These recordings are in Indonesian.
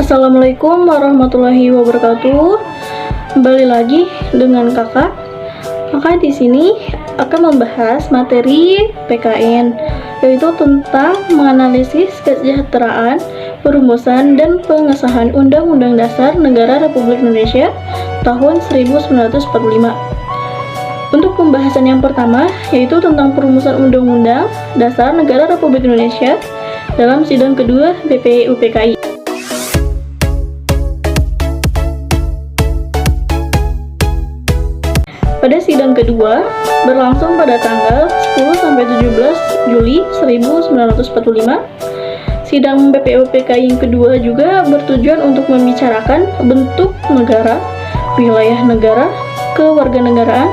Assalamualaikum warahmatullahi wabarakatuh. Kembali lagi dengan kakak. Kakak di sini akan membahas materi PKN, yaitu tentang menganalisis kesejahteraan, perumusan dan pengesahan Undang-Undang Dasar Negara Republik Indonesia tahun 1945. Untuk pembahasan yang pertama, yaitu tentang perumusan Undang-Undang Dasar Negara Republik Indonesia dalam sidang kedua BPUPKI. Pada sidang kedua, berlangsung pada tanggal 10-17 Juli 1945, sidang BPUPKI yang kedua juga bertujuan untuk membicarakan bentuk negara, wilayah negara, kewarganegaraan,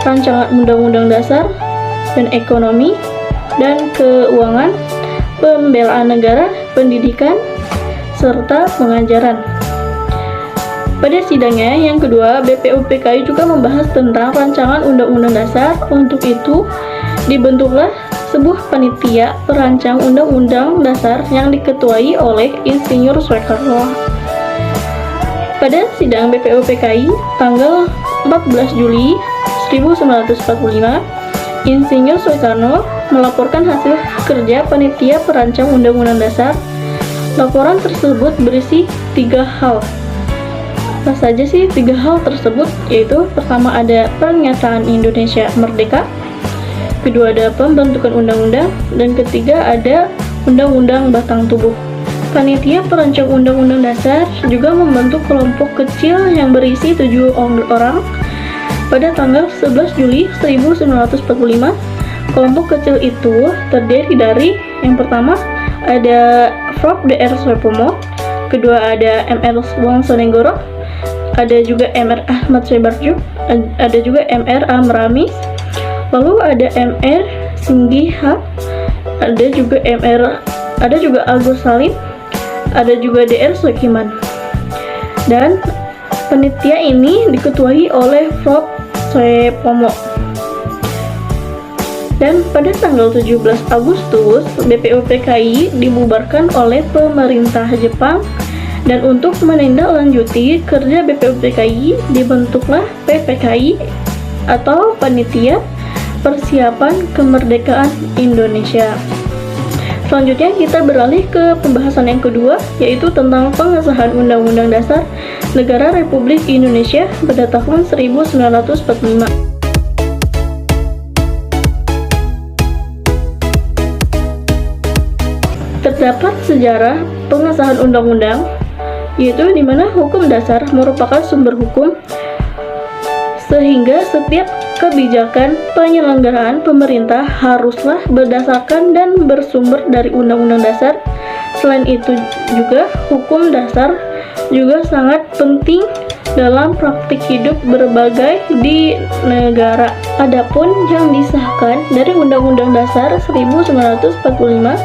rancangan undang-undang dasar, dan ekonomi, dan keuangan, pembelaan negara, pendidikan, serta pengajaran. Pada sidangnya yang kedua, BPUPKI juga membahas tentang rancangan undang-undang dasar. Untuk itu, dibentuklah sebuah panitia perancang undang-undang dasar yang diketuai oleh Insinyur Soekarno. Pada sidang BPUPKI tanggal 14 Juli 1945, Insinyur Soekarno melaporkan hasil kerja panitia perancang undang-undang dasar. Laporan tersebut berisi 3 hal. Apa saja sih 3 hal tersebut? Yaitu pertama ada pernyataan Indonesia merdeka, kedua ada pembentukan undang-undang, dan ketiga ada undang-undang batang tubuh. Panitia perancang undang-undang dasar juga membentuk kelompok kecil yang berisi 7 orang. Pada tanggal 11 Juli 1945, kelompok kecil itu terdiri dari yang pertama ada Prof. Dr. Supomo, kedua ada Mr. Wongsonegoro, ada juga Mr. Ahmad Soebarjo, ada juga Mr. Amramis, lalu ada Mr. Singgiha, ada juga Agus Salim, ada juga Dr. Soekiman. Dan panitia ini diketuai oleh Prof. Supomo. Dan pada tanggal 17 Agustus, BPUPKI dibubarkan oleh pemerintah Jepang. Dan untuk menindaklanjuti kerja BPUPKI, dibentuklah PPKI atau Panitia Persiapan Kemerdekaan Indonesia. Selanjutnya kita beralih ke pembahasan yang kedua, yaitu tentang pengesahan Undang-Undang Dasar Negara Republik Indonesia pada tahun 1945. Terdapat sejarah pengesahan undang-undang, yaitu di mana hukum dasar merupakan sumber hukum, sehingga setiap kebijakan penyelenggaraan pemerintah haruslah berdasarkan dan bersumber dari Undang-Undang Dasar. Selain itu juga, hukum dasar juga sangat penting dalam praktik hidup berbagai di negara. Adapun yang disahkan dari Undang-Undang Dasar 1945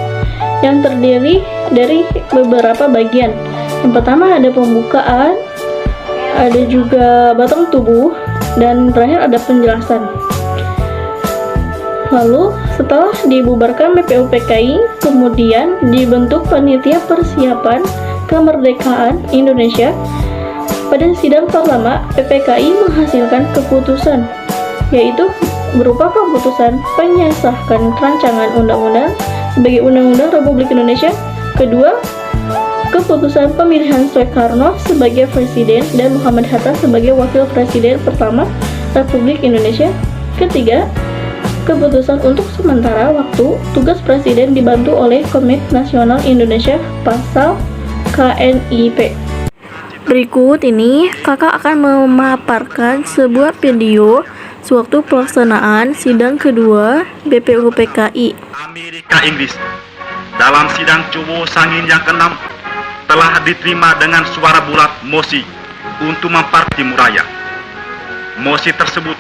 yang terdiri dari beberapa bagian. Yang pertama ada pembukaan, ada juga batang tubuh, dan terakhir ada penjelasan. Lalu setelah dibubarkan BPUPKI, kemudian dibentuk Panitia Persiapan Kemerdekaan Indonesia. Pada sidang pertama, PPKI menghasilkan keputusan, yaitu berupa keputusan menyahkan rancangan undang-undang sebagai Undang-Undang Republik Indonesia. Kedua, keputusan pemilihan Soekarno sebagai Presiden dan Muhammad Hatta sebagai Wakil Presiden pertama Republik Indonesia. Ketiga, keputusan untuk sementara waktu tugas Presiden dibantu oleh Komite Nasional Indonesia pasal KNIP. Berikut ini kakak akan memaparkan sebuah video sewaktu pelaksanaan sidang kedua BPUPKI. Amerika Inggris dalam sidang Cobo Sangin yang ke-6 telah diterima dengan suara bulat mosi untuk mempertimuraya. Mosi tersebut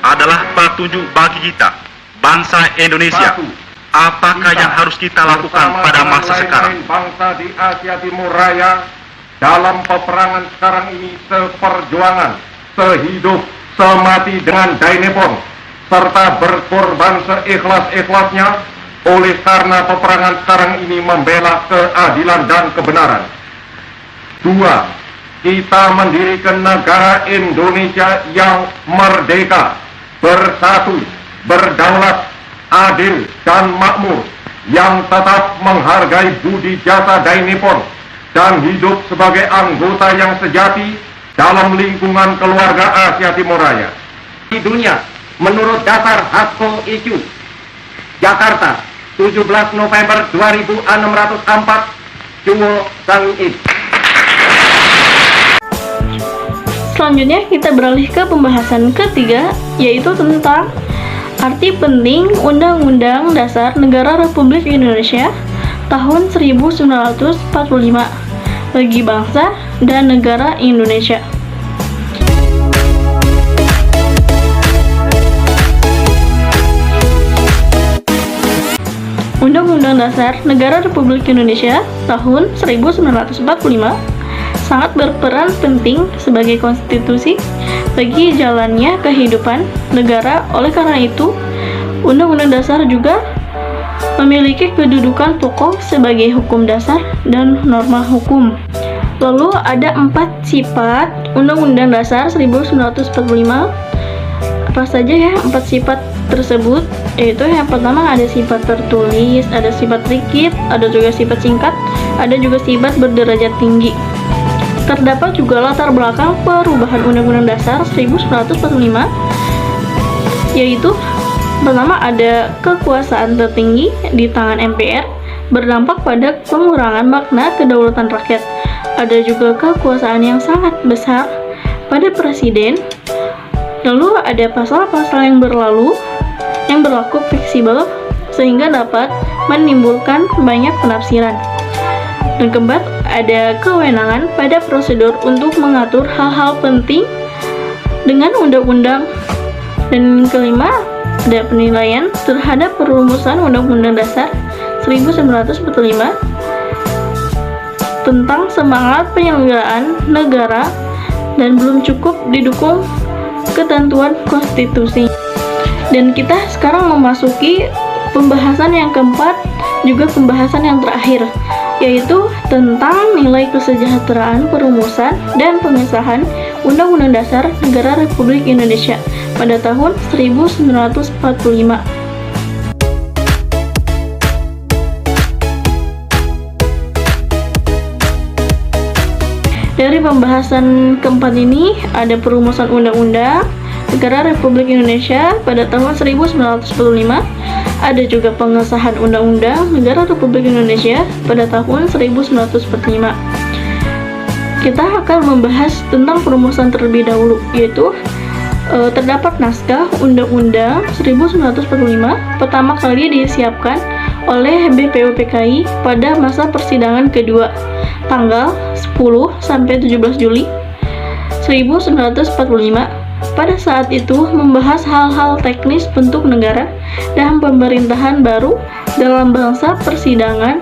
adalah petunjuk bagi kita, bangsa Indonesia, apakah yang harus kita lakukan pada masa sekarang. Bangsa di Asia Timur Raya dalam peperangan sekarang ini seperjuangan, sehidup, semati dengan Dainepon, serta berkorban seikhlas-ikhlasnya oleh karena peperangan sekarang ini membela keadilan dan kebenaran. Dua, kita mendirikan negara Indonesia yang merdeka, bersatu, berdaulat, adil, dan makmur, yang tetap menghargai budi jasa Dai Nippon dan hidup sebagai anggota yang sejati dalam lingkungan keluarga Asia Timur Raya. Di dunia, menurut dasar Hasko IQ, Jakarta, 17 November 2604, Chuo Sang-in. Selanjutnya kita beralih ke pembahasan ketiga, yaitu tentang arti penting Undang-Undang Dasar Negara Republik Indonesia tahun 1945 bagi bangsa dan negara Indonesia. Undang-Undang Dasar Negara Republik Indonesia tahun 1945 sangat berperan penting sebagai konstitusi bagi jalannya kehidupan negara. Oleh karena itu, Undang-Undang Dasar juga memiliki kedudukan pokok sebagai hukum dasar dan norma hukum. Lalu ada 4 sifat Undang-Undang Dasar 1945. Apa saja ya 4 sifat tersebut? Yaitu yang pertama ada sifat tertulis, ada sifat rigid, ada juga sifat singkat, ada juga sifat berderajat tinggi. Terdapat juga latar belakang perubahan Undang-Undang Dasar 1945, yaitu pertama ada kekuasaan tertinggi di tangan MPR berdampak pada pengurangan makna kedaulatan rakyat. Ada juga kekuasaan yang sangat besar pada presiden. Lalu ada pasal-pasal yang berlaku fleksibel sehingga dapat menimbulkan banyak penafsiran. Dan keempat, ada kewenangan pada prosedur untuk mengatur hal-hal penting dengan undang-undang. Dan kelima, ada penilaian terhadap perumusan Undang-Undang Dasar 1945 tentang semangat penyelenggaraan negara dan belum cukup didukung ketentuan konstitusi. Dan kita sekarang memasuki pembahasan yang keempat, juga pembahasan yang terakhir, yaitu tentang nilai kesejahteraan perumusan dan pengesahan Undang-Undang Dasar Negara Republik Indonesia pada tahun 1945. Dari pembahasan keempat ini ada perumusan Undang-Undang Negara Republik Indonesia pada tahun 1945, ada juga pengesahan Undang-Undang Negara Republik Indonesia pada tahun 1945. Kita akan membahas tentang perumusan terlebih dahulu, yaitu terdapat naskah Undang-Undang 1945 pertama kali disiapkan oleh BPUPKI pada masa persidangan kedua tanggal 10 sampai 17 Juli 1945. Pada saat itu membahas hal-hal teknis bentuk negara dan pemerintahan baru dalam bangsa persidangan.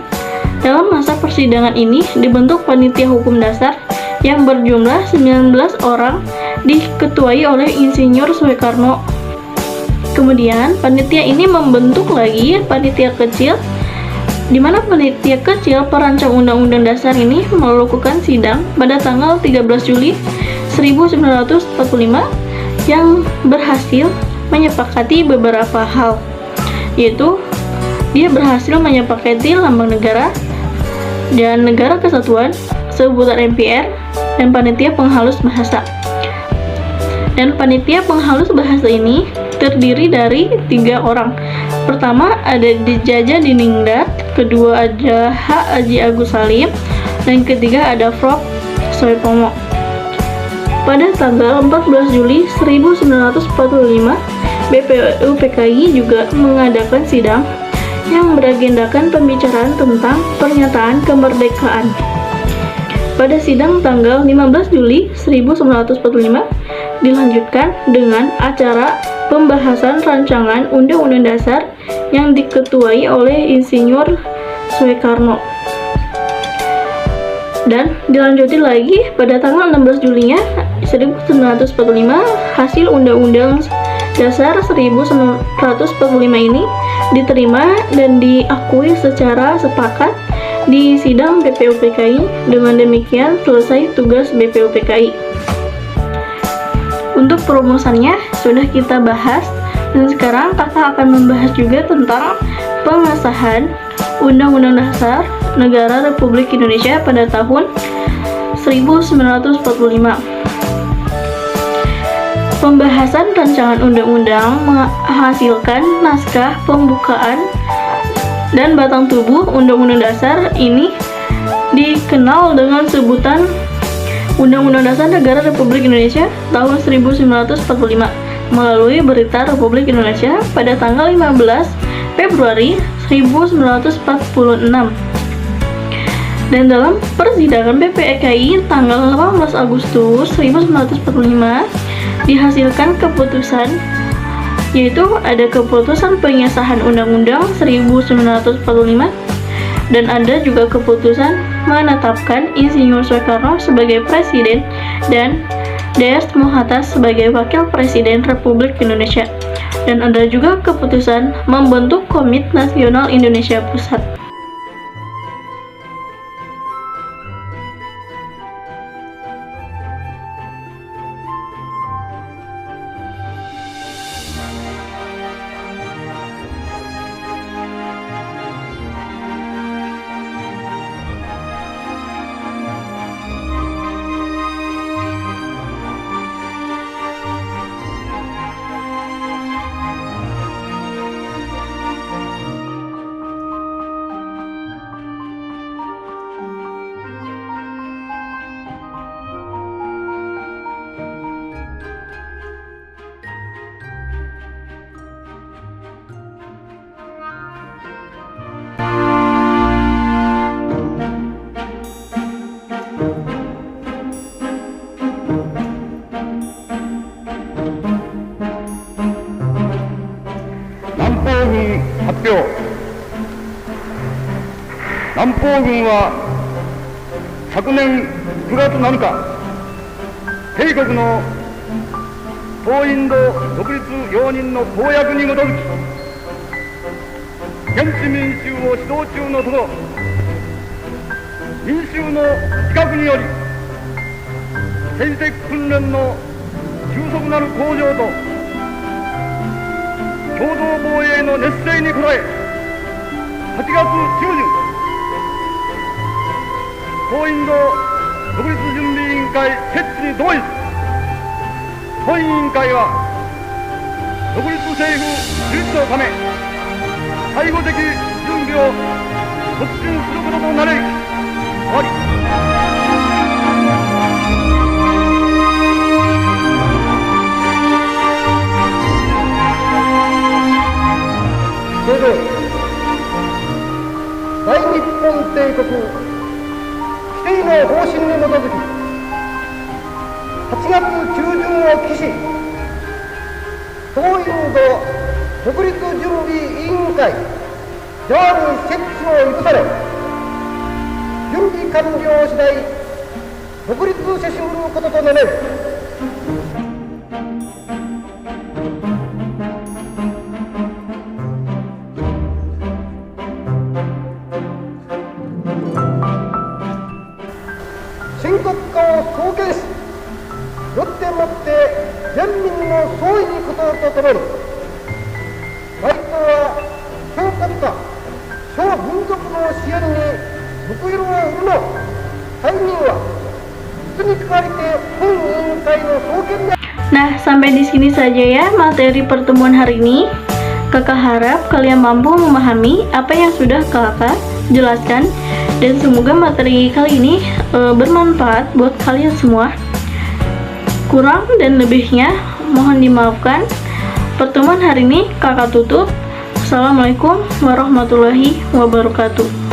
Dalam masa persidangan ini dibentuk panitia hukum dasar yang berjumlah 19 orang diketuai oleh Insinyur Soekarno. Kemudian panitia ini membentuk lagi panitia kecil, di mana panitia kecil perancang Undang-Undang Dasar ini melakukan sidang pada tanggal 13 Juli 1945 yang berhasil menyepakati beberapa hal, yaitu dia berhasil menyepakati lambang negara dan negara kesatuan, sebutan MPR, dan panitia penghalus bahasa. Dan panitia penghalus bahasa ini terdiri dari 3 orang. Pertama ada Jaja Diningrat, kedua ada H. Haji Agus Salim, dan ketiga ada Prof. Soepomo. Pada tanggal 14 Juli 1945, BPUPKI juga mengadakan sidang yang beragendakan pembicaraan tentang pernyataan kemerdekaan. Pada sidang tanggal 15 Juli 1945 dilanjutkan dengan acara pembahasan rancangan Undang-Undang Dasar yang diketuai oleh Insinyur Soekarno. Dan dilanjuti lagi pada tanggal 16 Julinya 1945, hasil Undang-Undang Dasar 1945 ini diterima dan diakui secara sepakat di sidang BPUPKI. Dengan demikian selesai tugas BPUPKI. Untuk perumusannya sudah kita bahas, dan sekarang kakak akan membahas juga tentang pengesahan Undang-Undang Dasar Negara Republik Indonesia pada tahun 1945. Pembahasan rancangan undang-undang menghasilkan naskah pembukaan dan batang tubuh Undang-Undang Dasar ini dikenal dengan sebutan Undang-Undang Dasar Negara Republik Indonesia tahun 1945 melalui Berita Republik Indonesia pada tanggal 15 Februari 1946. Dan dalam persidangan BPUPKI tanggal 18 Agustus 1945 dihasilkan keputusan, yaitu ada keputusan pengesahan Undang-Undang 1945 dan ada juga keputusan menetapkan Insinyur Soekarno sebagai Presiden dan DS Mohatta sebagai Wakil Presiden Republik Indonesia, dan ada juga keputusan membentuk Komite Nasional Indonesia Pusat.発表。南方軍は昨年9月7日、帝国の東インド独立容認の公約に基づき、現地民衆を指導中のところ、民衆の自覚により、戦的訓練の急速なる向上と共同防衛の熱勢に応え、8月中旬、東インド独立準備委員会設置に同意し、本委員会は独立政府樹立のため最後的準備を促進することとなり終わり。それで大日本帝国規定の方針に基づき8月中旬を期し、東インド独立準備委員会ジャワに設置を許され、準備完了次第独立せしうることとなれる。新国家を創建し、よってもって全民の総意に応えるとともに、大東は小国家、小民族の支援に報いるを得るの大任は、実にかかりて本委員会の創建で。Nah, sampai di sini saja ya materi pertemuan hari ini. Kakak harap kalian mampu memahami apa yang sudah kakak jelaskan, dan semoga materi kali ini bermanfaat buat kalian semua. Kurang dan lebihnya mohon dimaafkan. Pertemuan hari ini kakak tutup. Assalamualaikum warahmatullahi wabarakatuh.